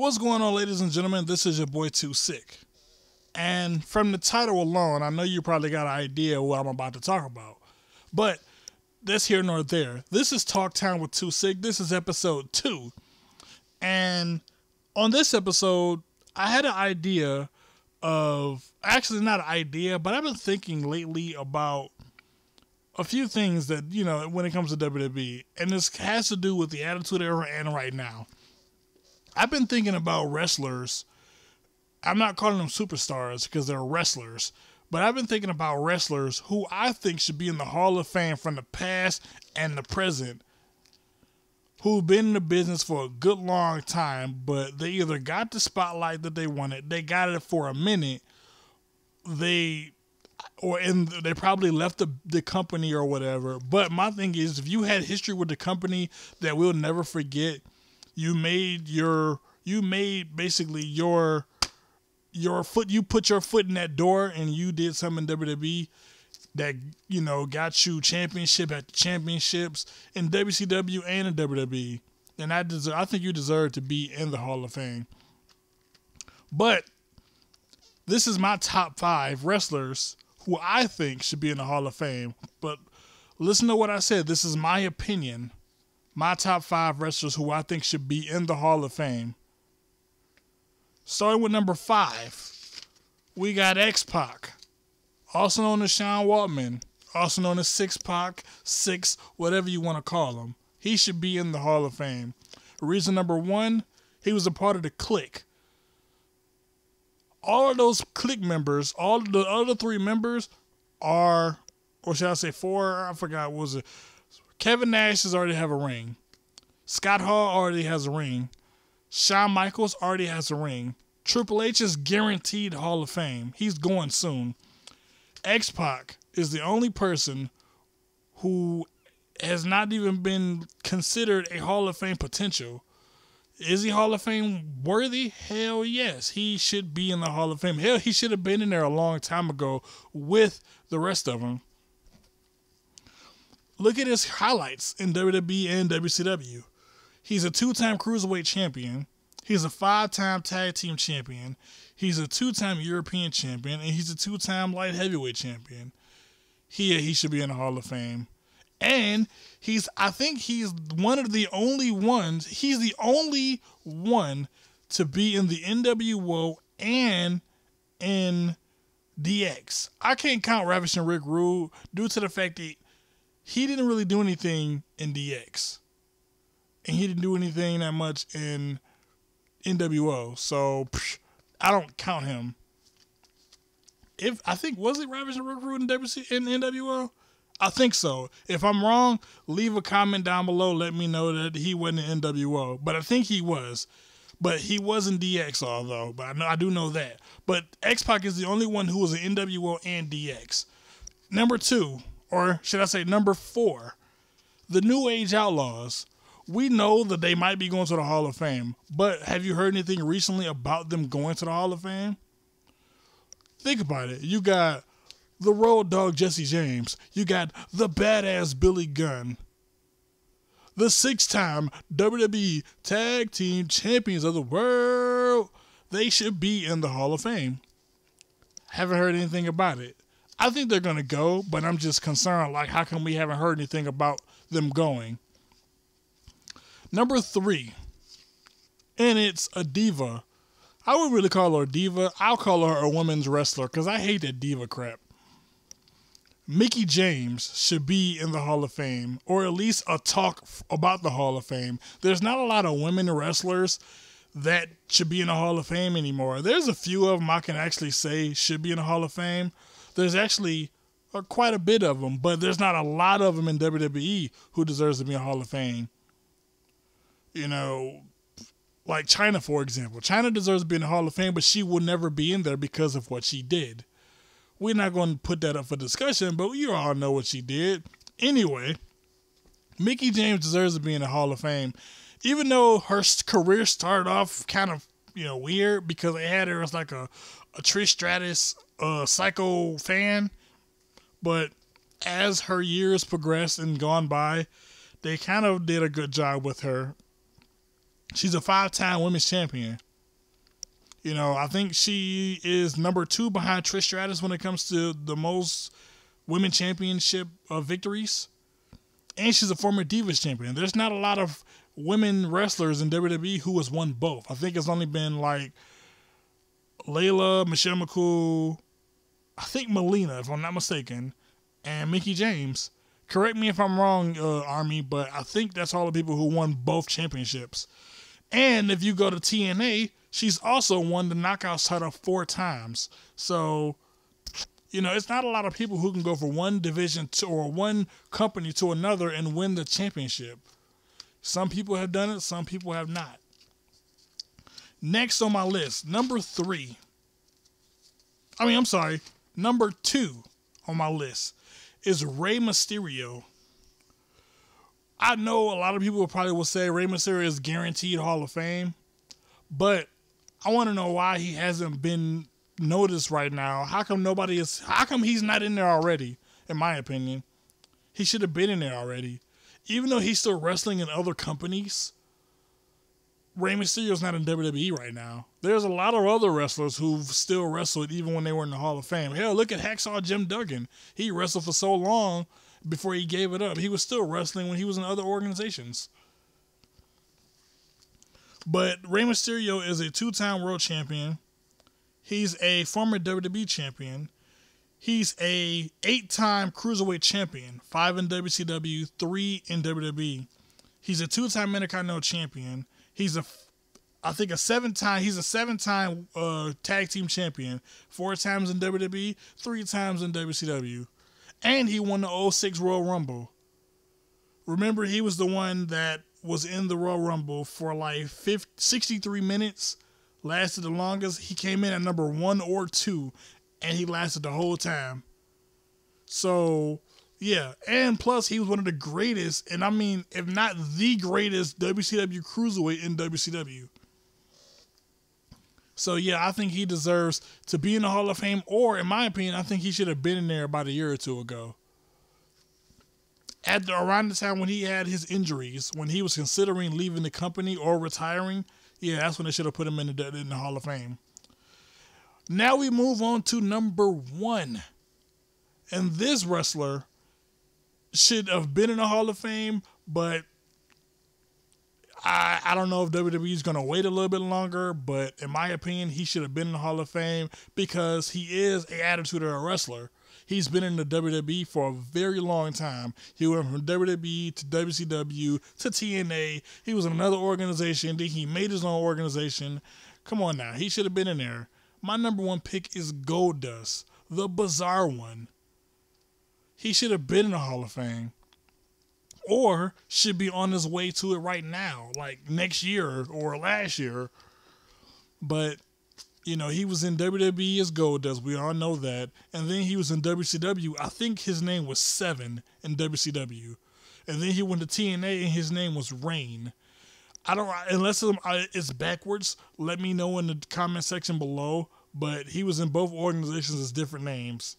What's going on, ladies and gentlemen? This is your boy Too Sick. And from the title alone, I know you probably got an idea of what I'm about to talk about. But that's here nor there. This is Talk Time with Too Sick. This is episode 2. And on this episode, I had an idea of, actually not an idea, but I've been thinking lately about a few things that, when it comes to WWE. And this has to do with the Attitude Era and right now. I've been thinking about wrestlers. I'm not calling them superstars because they're wrestlers. But I've been thinking about wrestlers who I think should be in the Hall of Fame from the past and the present, who've been in the business for a good long time, but they either got the spotlight that they wanted, they got it for a minute, they probably left the company or whatever. But my thing is, if you had history with the company that we'll never forget, you put your foot in that door and you did something in WWE that, got you championship after championships in WCW and in WWE. And I think you deserve to be in the Hall of Fame. But this is my top 5 wrestlers who I think should be in the Hall of Fame. But listen to what I said. This is my opinion. My top 5 wrestlers who I think should be in the Hall of Fame. Starting with number 5, we got XPac, also known as Sean Waltman, also known as Six-Pac, Six, whatever you want to call him. He should be in the Hall of Fame. Reason number 1, he was a part of the Clique. All of those Clique members, all the other 3 members are, or should I say 4, I forgot, what was it? Kevin Nash already have a ring. Scott Hall already has a ring. Shawn Michaels already has a ring. Triple H is guaranteed Hall of Fame. He's going soon. X-Pac is the only person who has not even been considered a Hall of Fame potential. Is he Hall of Fame worthy? Hell yes. He should be in the Hall of Fame. Hell, he should have been in there a long time ago with the rest of them. Look at his highlights in WWE and WCW. He's a 2-time Cruiserweight champion. He's a 5-time Tag Team champion. He's a 2-time European champion. And he's a 2-time Light Heavyweight champion. He should be in the Hall of Fame. And I think he's one of the only ones. He's the only one to be in the NWO and in DX. I can't count Ravishing Rick Rude due to the fact that he didn't really do anything in DX. And he didn't do anything that much in NWO. So, I don't count him. Was it Ravishing Rick Rude in NWO? I think so. If I'm wrong, leave a comment down below. Let me know that he wasn't in NWO. But I think he was. But he was in DX, although. But I do know that. But X-Pac is the only one who was in NWO and DX. Number 2. Or should I say number 4, the New Age Outlaws. We know that they might be going to the Hall of Fame, but have you heard anything recently about them going to the Hall of Fame? Think about it. You got the Road Dogg Jesse James. You got the Badass Billy Gunn. The 6-time WWE Tag Team Champions of the World. They should be in the Hall of Fame. Haven't heard anything about it. I think they're going to go, but I'm just concerned, like, how come we haven't heard anything about them going? Number 3, and it's a diva. I wouldn't really call her a diva. I'll call her a women's wrestler because I hate that diva crap. Mickie James should be in the Hall of Fame, or at least a talk about the Hall of Fame. There's not a lot of women wrestlers that should be in the Hall of Fame anymore. There's a few of them I can actually say should be in the Hall of Fame. There's actually quite a bit of them, but there's not a lot of them in WWE who deserves to be in the Hall of Fame. Like Chyna, for example. Chyna deserves to be in the Hall of Fame, but she will never be in there because of what she did. We're not going to put that up for discussion, but you all know what she did. Anyway, Mickie James deserves to be in the Hall of Fame, even though her career started off kind of, weird because they had her as like a Trish Stratus psycho fan. But as her years progressed and gone by, they kind of did a good job with her. She's a 5-time women's champion. You know, I think she is number 2 behind Trish Stratus when it comes to the most women championship victories. And she's a former Divas champion. There's not a lot of women wrestlers in WWE who has won both. I think it's only been like Layla, Michelle McCool, I think Melina, if I'm not mistaken, and Mickie James. Correct me if I'm wrong, Army, but I think that's all the people who won both championships. And if you go to TNA, she's also won the Knockouts title 4 times. So, you know, it's not a lot of people who can go from one division to, or one company to another and win the championship. Some people have done it, some people have not. Next on my list, number 2 on my list is Rey Mysterio. I know a lot of people probably will say Rey Mysterio is guaranteed Hall of Fame, but I want to know why he hasn't been noticed right now. How come he's not in there already, in my opinion? He should have been in there already. Even though he's still wrestling in other companies, Rey Mysterio's not in WWE right now. There's a lot of other wrestlers who've still wrestled even when they were in the Hall of Fame. Hell, look at Hacksaw Jim Duggan. He wrestled for so long before he gave it up. He was still wrestling when he was in other organizations. But Rey Mysterio is a 2-time world champion. He's a former WWE champion. He's a 8-time cruiserweight champion, 5 in WCW, 3 in WWE. He's a 2-time Intercontinental champion. He's a 7-time tag team champion, 4 times in WWE, 3 times in WCW. And he won the 06 Royal Rumble. Remember, he was the one that was in the Royal Rumble for like 63 minutes, lasted the longest. He came in at number 1 or 2, and he lasted the whole time. So, yeah. And plus, he was one of the greatest, and I mean, if not the greatest WCW cruiserweight in WCW. So, yeah, I think he deserves to be in the Hall of Fame, or, in my opinion, I think he should have been in there about a year or 2 ago. Around the time when he had his injuries, when he was considering leaving the company or retiring, yeah, that's when they should have put him in the Hall of Fame. Now we move on to number 1. And this wrestler should have been in the Hall of Fame, but I don't know if WWE is going to wait a little bit longer, but in my opinion, he should have been in the Hall of Fame because he is an Attitude Era wrestler. He's been in the WWE for a very long time. He went from WWE to WCW to TNA. He was in another organization. Then he made his own organization. Come on now. He should have been in there. My number 1 pick is Goldust, the bizarre one. He should have been in the Hall of Fame. Or should be on his way to it right now, like next year or last year. But, you know, he was in WWE as Goldust. We all know that. And then he was in WCW. I think his name was 7 in WCW. And then he went to TNA and his name was Rain. Unless it's backwards, let me know in the comment section below. But he was in both organizations as different names.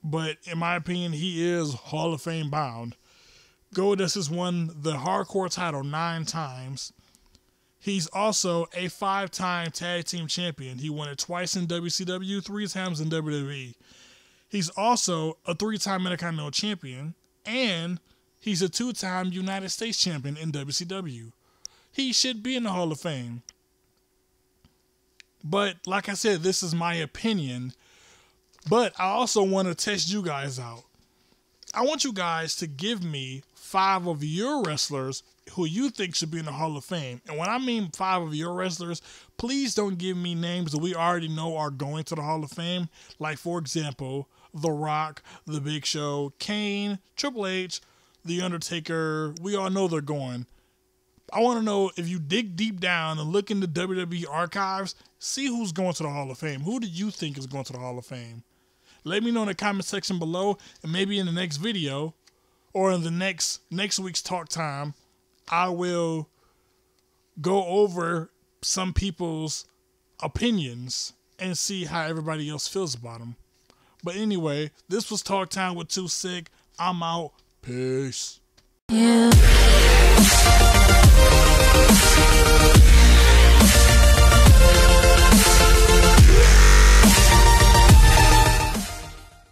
But in my opinion, he is Hall of Fame bound. Goldust has won the hardcore title 9 times. He's also a 5-time tag team champion. He won it twice in WCW, 3 times in WWE. He's also a 3-time Intercontinental champion, and he's a 2-time United States champion in WCW. He should be in the Hall of Fame. But like I said, this is my opinion. But I also want to test you guys out. I want you guys to give me 5 of your wrestlers who you think should be in the Hall of Fame. And when I mean 5 of your wrestlers, please don't give me names that we already know are going to the Hall of Fame. Like, for example, The Rock, The Big Show, Kane, Triple H, The Undertaker. We all know they're going. I want to know, if you dig deep down and look in the WWE archives, see who's going to the Hall of Fame. Who do you think is going to the Hall of Fame? Let me know in the comment section below, and maybe in the next video or in the next week's Talk Time, I will go over some people's opinions and see how everybody else feels about them. But anyway, this was Talk Time with Too Sick. I'm out. Peace. Yeah.